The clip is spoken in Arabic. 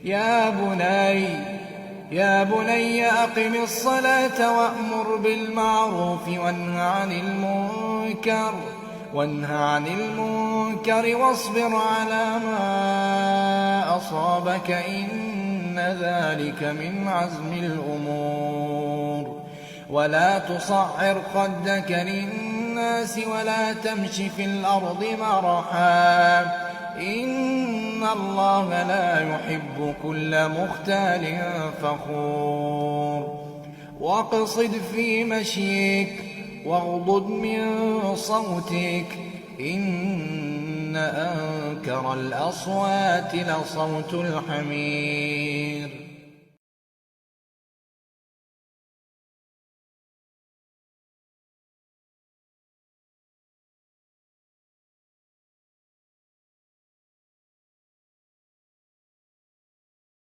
يا بني أقم الصلاة وأمر بالمعروف وانه عن المنكر واصبر على ما أصابك إن ذلك من عزم الأمور. ولا تصعر خدك للناس ولا تمش في الأرض مرحا إن الله لا يحب كل مختال فخور. واقصد في مشيك واغضض من صوتك إن أنكر الأصوات لصوت الحمير.